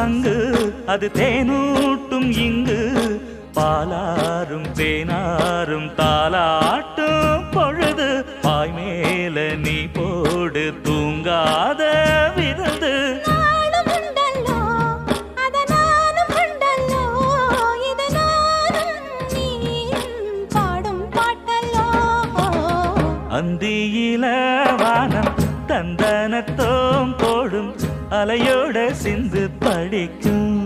சங்கு அது தேனூட்டும் இங்கு பாலாரும் தேனாரும் தாலாட்டும் பொழுது பாய் மேல நீ போடு தூங்காத விருந்து அந்தியில வானம் தந்தனத்தோம் போடும் அலையோட சிந்து படிக்கும்